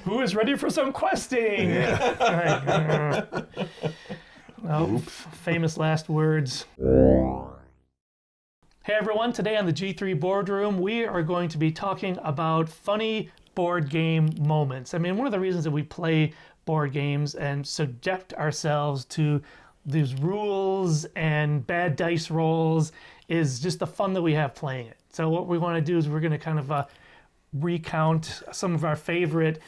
Who is ready for some questing? Yeah. Oh, famous last words. Hey everyone, today on the G3 Boardroom, we are going to be talking about funny board game moments. I mean, one of the reasons that we play board games and subject ourselves to these rules and bad dice rolls is just the fun that we have playing it. So what we want to do is we're going to kind of recount some of our favorite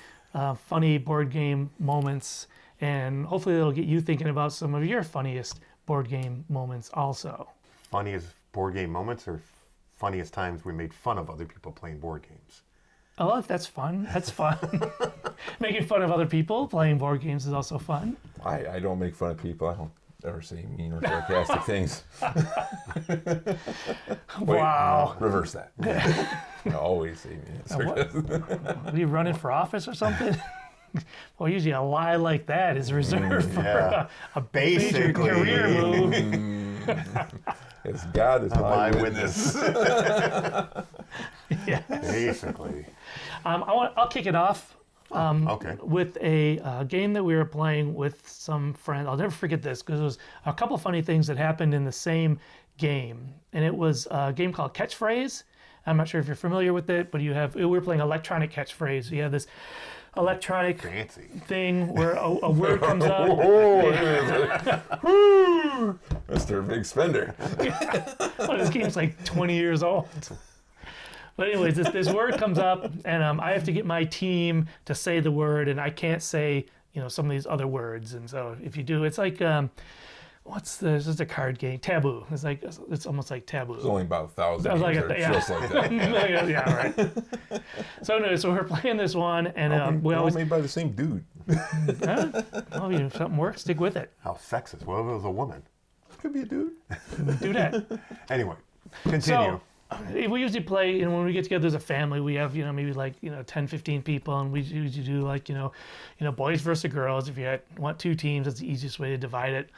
funny board game moments, and hopefully it'll get you thinking about some of your funniest board game moments also. Funniest board game moments or funniest times we made fun of other people playing board games? Oh, that's fun. That's fun. Making fun of other people playing board games is also fun. I don't make fun of people. I don't ever say mean or sarcastic things. Wait, Wow. no, reverse that. I always say mean and sarcastic. Are you running for office or something? Well, usually a lie like that is reserved for a major career move. It's God is my witness. Yeah. Basically. I'll kick it off Okay. with a game that we were playing with some friends. I'll never forget this because it was a couple funny things that happened in the same game. And it was a game called Catchphrase. I'm not sure if you're familiar with it, but we were playing electronic catchphrase. You have this electronic Fancy thing where a word comes up. Mr. Big Spender. Well, this game's like 20 years old. But anyways, this word comes up, and I have to get my team to say the word, and I can't say, some of these other words. And so if you do, it's like, this is a card game, Taboo. It's almost like Taboo. There's only about 1,000 Sounds like games it, that are just like that. Yeah, right. So anyway, so we're playing this one, and we They're all always, made by the same dude. well, if something works, stick with it. How sexist. What if it was a woman? Could be a dude. Do that. Anyway, continue. So, we usually play, when we get together as a family, we have, maybe like, 10, 15 people, and we usually do like, boys versus girls. If you want two teams, that's the easiest way to divide it.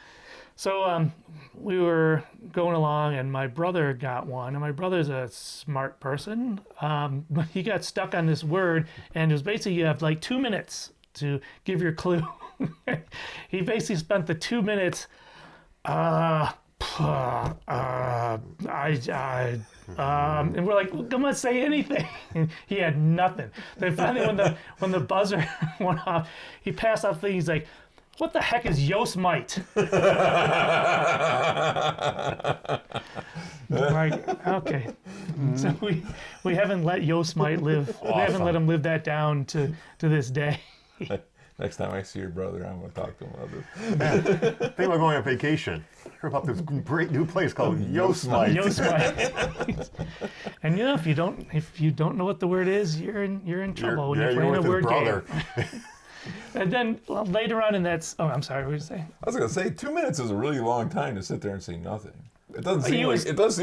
So we were going along, and my brother got one, and my brother's a smart person, but he got stuck on this word, and it was basically you have like 2 minutes to give your clue. He basically spent the 2 minutes, and we're like, well, come on, say anything. And he had nothing. Then finally, when the buzzer went off, he passed off things. He's like, "What the heck is Yosemite?" Like, okay. So we haven't let Yosemite live. Awesome. We haven't let him live that down to this day. Next time I see your brother, I'm going to talk to him about this. Think about going on vacation. Heard about this great new place called Yosemite. Yosemite. And if you don't know what the word is, you're in trouble when you're playing with a his word brother. game. And then later on in that, I'm sorry, what were you saying? I was going to say, 2 minutes is a really long time to sit there and say nothing. It does seem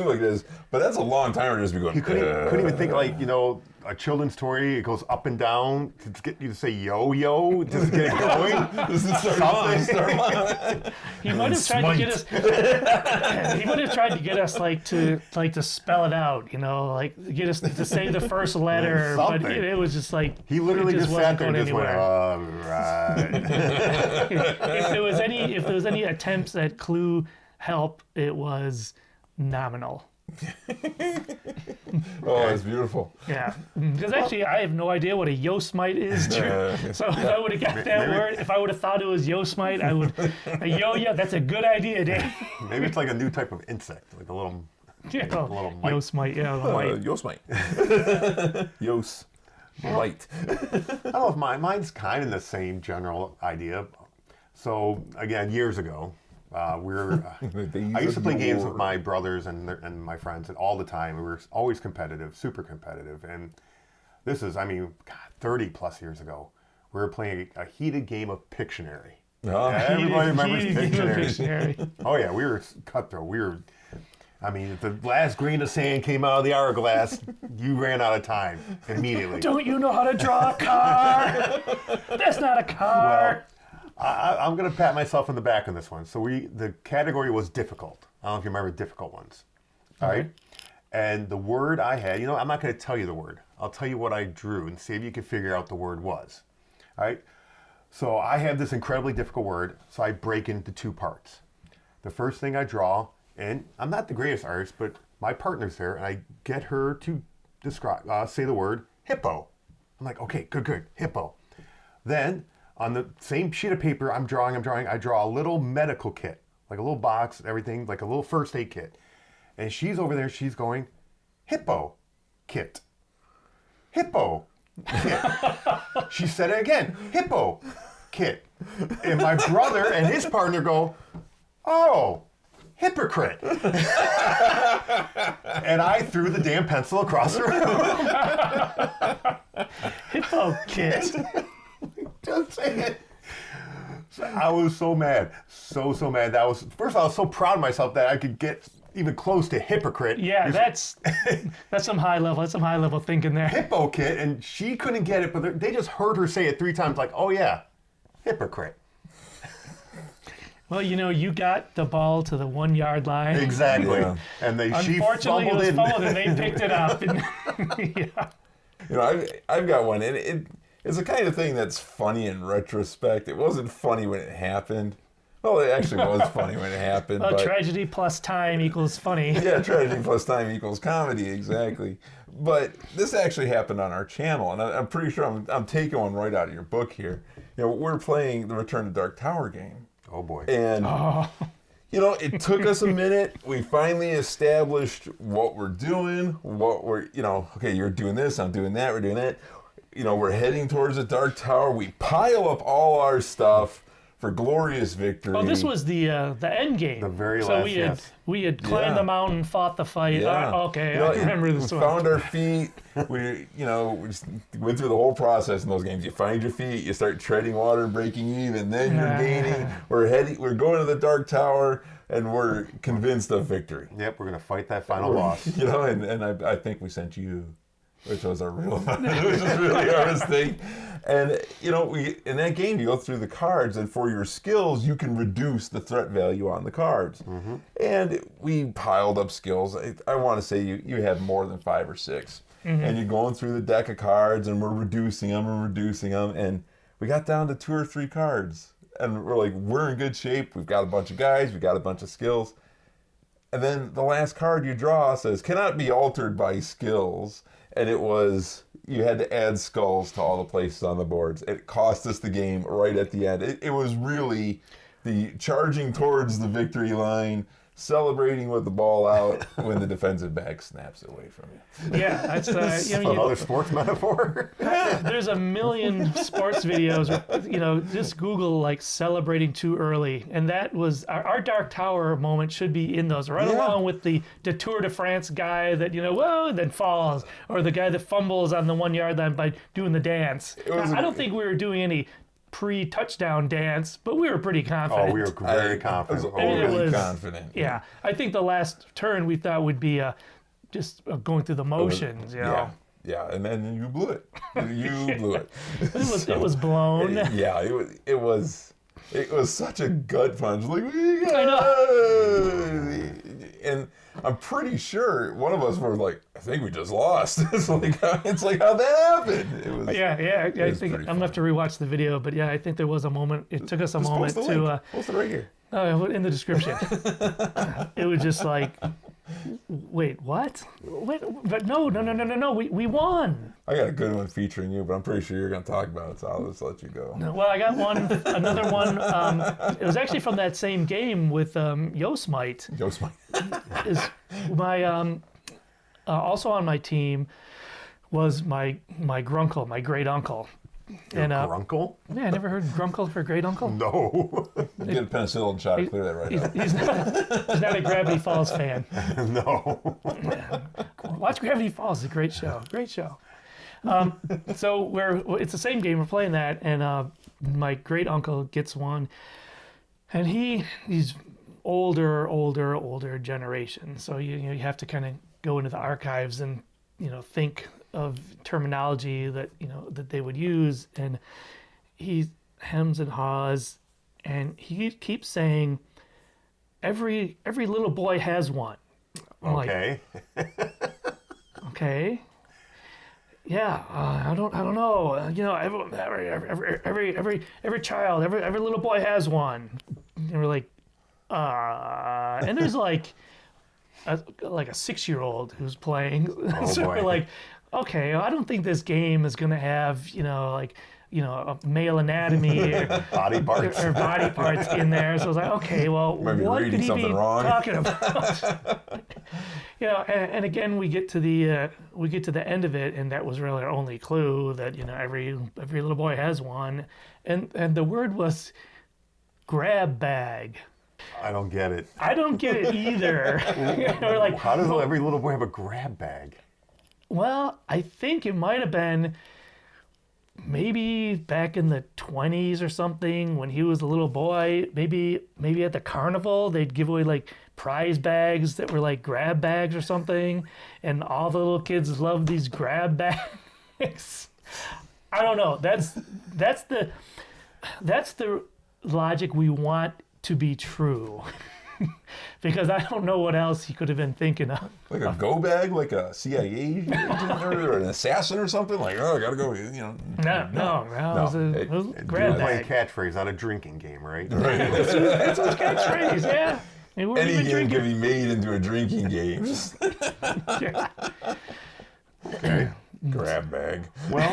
like it is, but that's a long time to just be going. You couldn't even think like, a children's story. It goes up and down to get you to say yo, just to get it going. This is start He might have tried to get us. He might have tried to get us to spell it out, like get us to say the first letter, but it was just like he literally just sat there and just went, anywhere. right. If there was any attempts at clue help, it was nominal. Oh, it's beautiful. Yeah, because actually I have no idea what a Yosemite is. So if I would have got that word, if I would have thought it was Yosemite, I would. Yeah, that's a good idea, Dave. Maybe it's like a new type of insect, like a little mite. Yosemite, yeah, the mite. Yosemite. Yos. Light. I don't know if mine's kind of the same general idea. So again, years ago, I used to play games with my brothers and my friends all the time. We were always competitive, super competitive. And this is, 30 plus years ago. We were playing a heated game of Pictionary. Oh. Everybody remembers Pictionary. Oh yeah, we were cutthroat. If the last grain of sand came out of the hourglass, you ran out of time immediately. Don't you know how to draw a car? That's not a car. Well, I'm going to pat myself on the back on this one. So the category was difficult. I don't know if you remember difficult ones. All right. And the word I had, I'm not going to tell you the word. I'll tell you what I drew and see if you can figure out the word was. All right. So I have this incredibly difficult word, so I break into 2 parts. The first thing I draw, and I'm not the greatest artist, but my partner's there, and I get her to describe, say the word hippo. I'm like, okay, good, hippo. Then on the same sheet of paper I'm drawing, I draw a little medical kit, like a little box, everything, like a little first aid kit. And she's over there, she's going, hippo kit. Hippo kit. She said it again, hippo kit. And my brother and his partner go, oh, hypocrite. And I threw the damn pencil across the room. Hippo kit. Just say it. So I was so mad. So mad. First of all, I was so proud of myself that I could get even close to hypocrite. Yeah, that's some high level. That's some high level thinking there. Hippo kit, and she couldn't get it, but they just heard her say it 3 times, like, oh yeah, hypocrite. Well, you got the ball to the 1 yard line. Exactly. Yeah. And she Unfortunately, fumbled it was in. fumbled and they picked it up. And, yeah. I've got one, and it's the kind of thing that's funny in retrospect. It wasn't funny when it happened. Well, it actually was funny when it happened. Well, but tragedy plus time equals funny. yeah, tragedy plus time equals comedy, exactly. But this actually happened on our channel, and I'm pretty sure I'm taking one right out of your book here. We're playing the Return to Dark Tower game. Oh boy. And, it took us a minute. We finally established what we're doing, okay, you're doing this, I'm doing that, we're doing that. We're heading towards the Dark Tower. We pile up all our stuff for glorious victory. Oh, this was the end game. The very so last, we had climbed the mountain, fought the fight. Yeah. Okay, I remember this we one. found our feet. We just went through the whole process in those games. You find your feet, you start treading water, breaking even, then you're gaining. We're going to the Dark Tower, and we're convinced of victory. Yep, we're going to fight that final boss. And I think we sent you, which was our real, which is really our mistake. And in that game, you go through the cards, and for your skills, you can reduce the threat value on the cards. Mm-hmm. And we piled up skills. I want to say you had more than 5 or 6. Mm-hmm. And you're going through the deck of cards, and we're reducing them, and we got down to 2 or 3 cards, and we're like, we're in good shape. We've got a bunch of guys, we got a bunch of skills. And then the last card you draw says, cannot be altered by skills. And it was, you had to add skulls to all the places on the boards. It cost us the game right at the end. It was really the charging towards the victory line, celebrating with the ball out when the defensive back snaps it away from you. Yeah, that's another sports metaphor. There's a million sports videos. Just Google like celebrating too early, and that was our Dark Tower moment. Should be in those, right along with the Tour de France guy that then falls, or the guy that fumbles on the 1 yard line by doing the dance. I don't think we were doing any pre-touchdown dance, but we were pretty confident. Oh, we were very confident. Overly confident. Yeah, I think the last turn we thought would be just going through the motions. Yeah, and then you blew it. You blew it. It was blown. It was such a gut punch. Like, I know. And I'm pretty sure one of us were like, I think we just lost. It's like how'd that happen? It was, I think I'm gonna have to rewatch the video, but I think there was a moment. It took us a moment to post it right here. In the description. It was just like, wait, what? Wait, but no, we won. I got a good one featuring you, but I'm pretty sure you're going to talk about it, so I'll just let you go. Well, I got another one. It was actually from that same game with Yosemite. Is my also on my team was my grunkle, my great uncle. And grunkle? Yeah, I never heard grunkle for great uncle. No. Get a penicillin shot to clear that right out. He's not a Gravity Falls fan. No. Watch Gravity Falls. It's a great show. Great show. So it's the same game. We're playing that, and my great uncle gets one, and he's older generation. So you have to kind of go into the archives and think of terminology that that they would use, and he hems and haws, and he keeps saying every little boy has one. I'm okay. like, okay. yeah, I don't know. You know, every child, every little boy has one. And we're like, and there's like a 6-year-old who's playing. So boy. we're like, okay, I don't think this game is gonna have a male anatomy Body parts. or body parts in there. So I was like, okay, well, Might be what reading could he be something wrong. talking about? And again, we get to the end of it, and that was really our only clue that every little boy has one, and the word was grab bag. I don't get it. I don't get it either. We're like, How does every little boy have a grab bag? well, I think it might have been maybe back in the 20s or something when he was a little boy. Maybe at the carnival they'd give away like prize bags that were like grab bags or something, and all the little kids loved these grab bags. I don't know. That's the logic we want to be true. Because I don't know what else he could have been thinking of. Like a go bag, like a CIA agent or an assassin or something. Like, oh, I gotta go. No, it was a grab Playing bag. catchphrase, not a drinking game, right? That's his catchphrase, yeah. Hey, what have you Any been game can drinking? be made into a drinking game. Yeah. Okay. Grab bag. Well,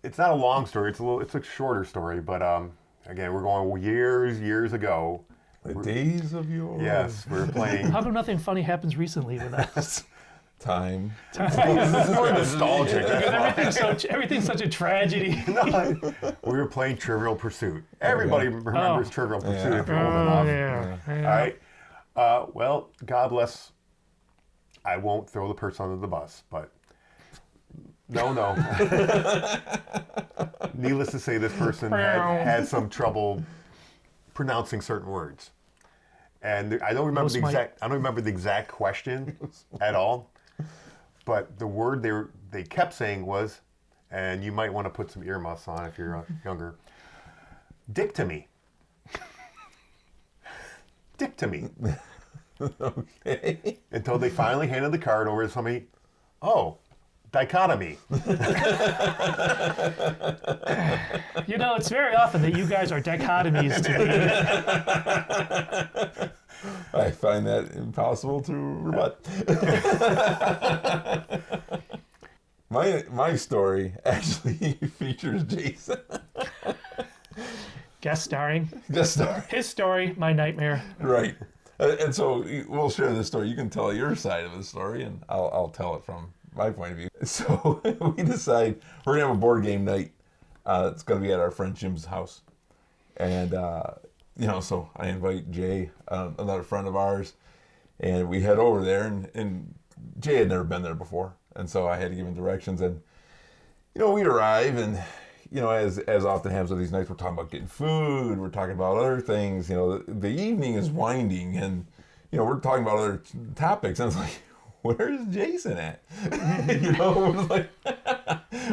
it's not a long story. It's a shorter story, but again, we're going years ago. The days of your Yes, we were playing. How come nothing funny happens recently with us? time. This is more nostalgic. Because everything's such a tragedy. We were playing Trivial Pursuit. Everybody remembers Trivial Pursuit if you're old Oh, enough. yeah. All right. Well, God bless. I won't throw the person under the bus, but no. Needless to say, this person had some trouble pronouncing certain words, and I don't remember the exact question at all. But the word they kept saying was, and you might want to put some earmuffs on if you're younger. Dictomy. Dictomy. Okay. Until they finally handed the card over to somebody. Oh, dichotomy. It's very often that you guys are dichotomies to me. I find that impossible to rebut. My story actually features Jason. Guest starring. Just story. His story, my nightmare. Right. And so we'll share this story. You can tell your side of the story, and I'll tell it from my point of view. So we decide we're going to have a board game night. It's going to be at our friend Jim's house. And, so I invite Jay, another friend of ours, and we head over there. And Jay had never been there before. And so I had to give him directions. And, we arrive, and, as often happens with these nights, we're talking about getting food. We're talking about other things. The evening is winding, and, we're talking about other topics. And it's like, where's Jason at? We're like,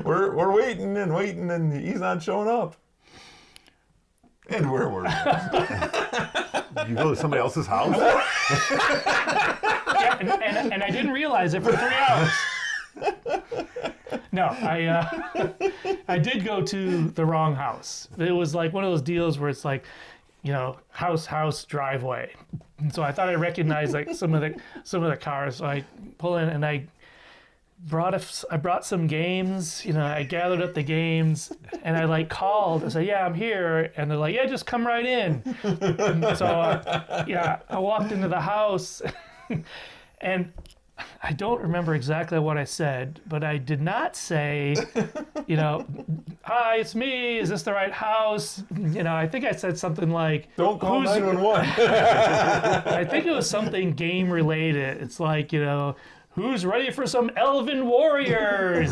we're waiting, and he's not showing up. And where were we? You go to somebody else's house? Yeah, and I didn't realize it for 3 hours. No, I did go to the wrong house. It was like one of those deals where it's like, house, driveway. And so I thought I recognized like some of the cars. So I pull in and I brought some games. I gathered up the games and I called and said, "Yeah, I'm here." And they're like, "Yeah, just come right in." And so I walked into the house and I don't remember exactly what I said, but I did not say, "Hi, it's me. Is this the right house?" I think I said something like, Don't call 911. I think it was something game related. It's like, who's ready for some elven warriors?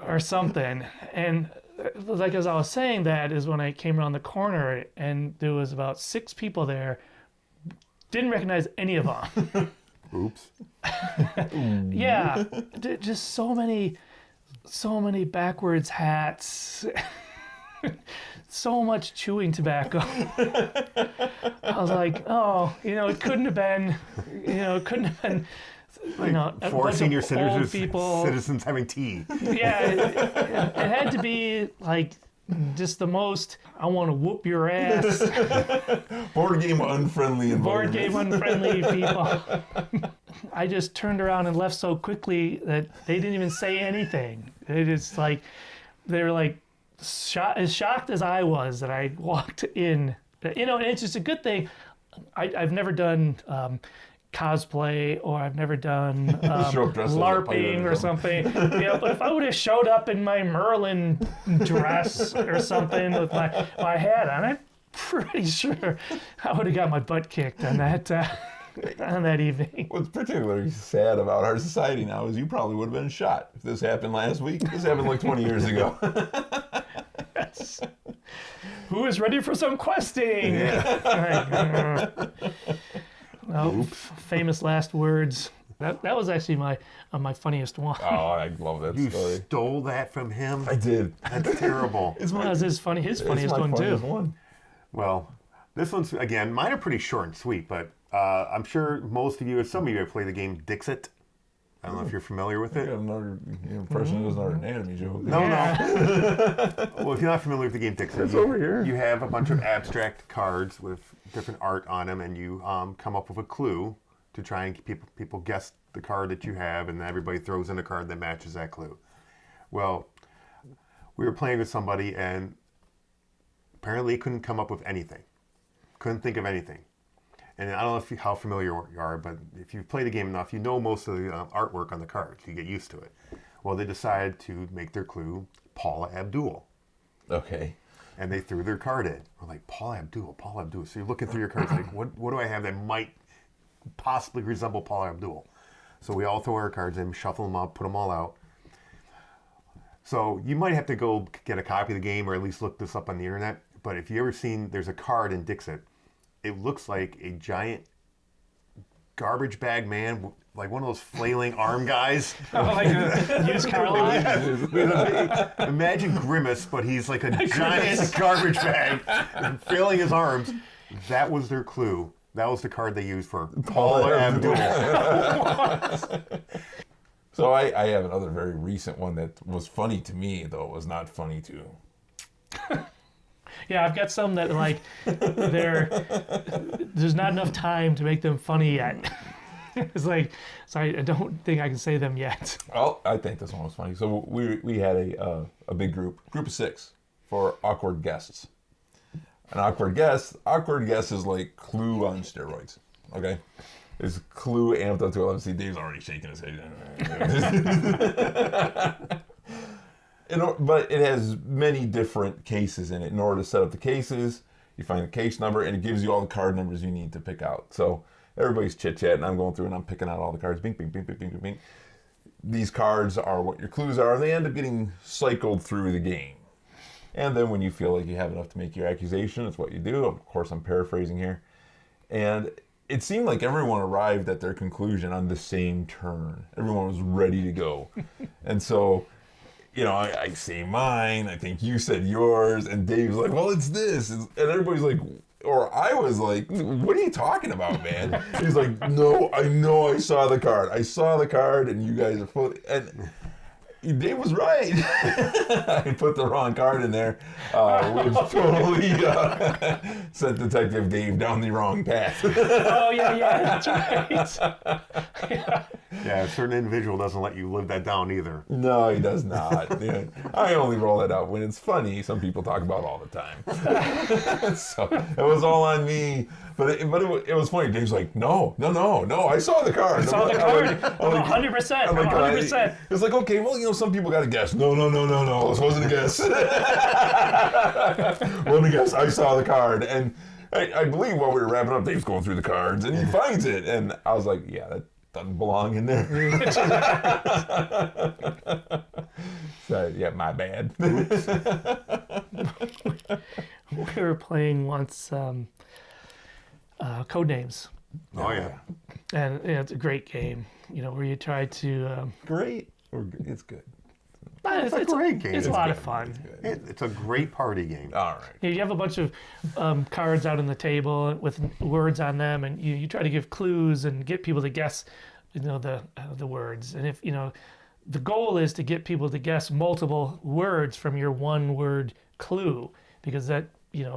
Or something. And like as I was saying that is when I came around the corner and there was about 6 people there. Didn't recognize any of them. Oops. Yeah, just so many backwards hats, so much chewing tobacco. I was like, oh, it couldn't have been you know, a Four bunch of senior old people. citizens having tea. Yeah, it had to be like just the most, I want to whoop your ass, Board game unfriendly board environment. game unfriendly people. I just turned around and left so quickly that they didn't even say anything. They just like, they were like as shocked as I was that I walked in. You know, and it's just a good thing. I've never done cosplay, or I've never done Show up dressed as a pirate LARPing or or something. Yeah, but if I would have showed up in my Merlin dress or something with my hat on, I'm pretty sure I would have got my butt kicked on that evening. What's particularly sad about our society now is you probably would have been shot if this happened last week. This happened like 20 years ago. Yes. Who is ready for some questing? Famous last words. That was actually my funniest one. Oh, I love that You story. stole that from him? I did. That's terrible. It's That was his funniest my one funniest too. one. Well, this one's, again, mine are pretty short and sweet, but I'm sure most of you, some of you have played the game Dixit. I don't know if you're familiar with I it. got another impression. It was another anatomy joke. No, Yeah. no. Well, if you're not familiar with the game Dixit, It's over here. You have a bunch of abstract cards with different art on them, and you come up with a clue to try and keep people guess the card that you have, and then everybody throws in a card that matches that clue. Well, we were playing with somebody, and apparently he couldn't come up with anything. Couldn't think of anything. And I don't know how familiar you are, but if you've played the game enough, you know most of the artwork on the cards. You get used to it. Well, they decided to make their clue Paula Abdul. Okay. And they threw their card in. We're like, Paula Abdul, Paula Abdul. So you're looking through your cards like, what do I have that might possibly resemble Paula Abdul? So we all throw our cards in, shuffle them up, put them all out. So you might have to go get a copy of the game or at least look this up on the internet. But if you ever seen, there's a card in Dixit. It looks like a giant garbage bag man, like one of those flailing arm guys. Oh, like a used car line? Imagine Grimace, but he's like a giant garbage bag, flailing his arms. That was their clue. That was the card they used for Paula Abdul. So I have another very recent one that was funny to me, though it was not funny to. Yeah, I've got some that like there's not enough time to make them funny yet. It's like, sorry, I don't think I can say them yet. Well, I think this one was funny. So we had a big group of 6 for awkward guests. An awkward guest is like Clue on steroids. Okay, it's Clue amped up to 11. See, Dave's already shaking his head. But it has many different cases in it. In order to set up the cases, you find the case number, and it gives you all the card numbers you need to pick out. So everybody's chit-chatting. I'm going through and I'm picking out all the cards. Bing, bing, bing, bing, bing, bing, bing. These cards are what your clues are. They end up getting cycled through the game. And then when you feel like you have enough to make your accusation, it's what you do. Of course, I'm paraphrasing here. And it seemed like everyone arrived at their conclusion on the same turn. Everyone was ready to go. And so, you know, I say mine, I think you said yours, and Dave's like, well, it's this. And everybody's like, or I was like, what are you talking about, man? He's like, no, I know I saw the card. I saw the card, and you guys are full. And Dave was right. I put the wrong card in there, which totally sent Detective Dave down the wrong path. Oh, yeah, that's right. Yeah, a certain individual doesn't let you live that down either. No, he does not. Yeah. I only roll it out when it's funny. Some people talk about it all the time. So it was all on me. But it was funny. Dave's like, no, I saw the card. I saw the card. 100%. I'm like, 100%. It's like, okay, well, you know, some people got to guess. No. This wasn't a guess. Wasn't a guess. I saw the card. And I believe while we were wrapping up, Dave's going through the cards, and he finds it. And I was like, yeah, that doesn't belong in there. So, yeah, my bad. We were playing once Codenames. Oh, yeah. And it's a great game, you know, where you try to... Great. It's good. It's a great game. It's a lot of fun. It's a great party game. All right. You have a bunch of cards out on the table with words on them, and you try to give clues and get people to guess, the words. And if the goal is to get people to guess multiple words from your one word clue, because that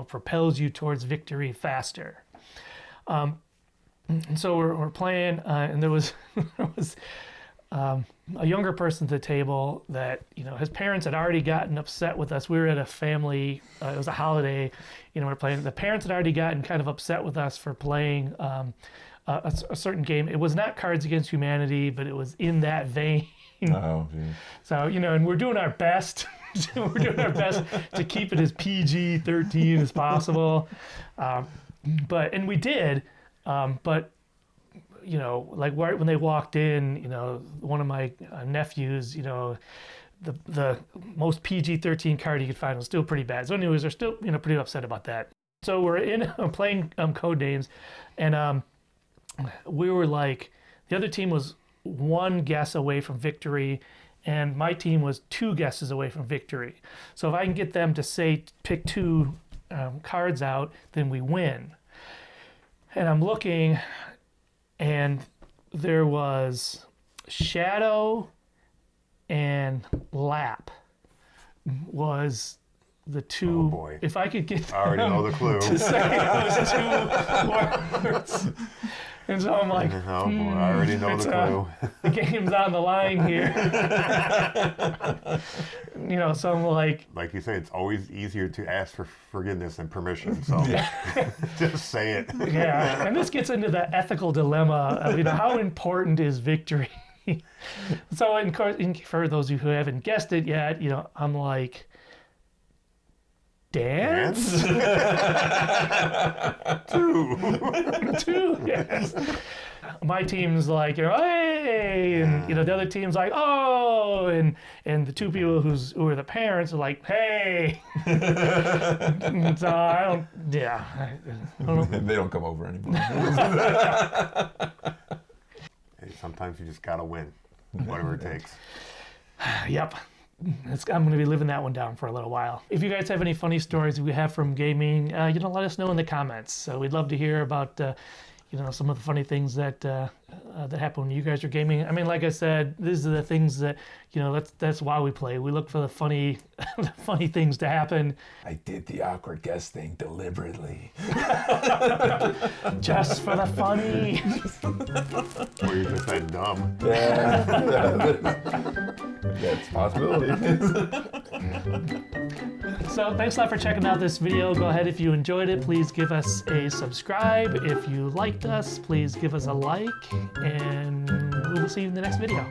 propels you towards victory faster. And so we're playing, and there was a younger person at the table that his parents had already gotten upset with us. We were at a family, it was a holiday, we're playing. The parents had already gotten kind of upset with us for playing a certain game. It was not Cards Against Humanity, but it was in that vein. Oh, geez. So and we're doing our best. We're doing our best to keep it as PG-13 as possible, and we did. But like right when they walked in, one of my nephews, the most PG-13 card he could find was still pretty bad. So anyways, they're still pretty upset about that. So we're playing code names, and we were like, the other team was one guess away from victory, and my team was 2 guesses away from victory. So if I can get them to pick 2 cards out, then we win. And I'm looking, and there was Shadow and Lap was the 2. Oh boy. If I could get I already know the clue. to say those 2 words. And so I'm like, oh boy, I already know the clue. The game's on the line here. So I'm like you say, it's always easier to ask for forgiveness than permission. So just say it. Yeah, and this gets into the ethical dilemma of how important is victory. So, of course, for those of you who haven't guessed it yet, I'm like, dance? 2, yes. My team's like, hey, and the other team's like, oh, and the 2 people who are the parents are like, hey. So I don't know. They don't come over anymore. Hey, sometimes you just gotta win, whatever it takes. Yep. I'm going to be living that one down for a little while. If you guys have any funny stories we have from gaming, let us know in the comments. So we'd love to hear about, some of the funny things that happen when you guys are gaming. I mean, like I said, these are the things that, that's why we play. We look for the funny things to happen. I did the awkward guess thing deliberately. Just for the funny. Or you just said dumb. That's a possibility. So thanks a lot for checking out this video. Go ahead, if you enjoyed it, please give us a subscribe. If you liked us, please give us a like, and we will see you in the next video.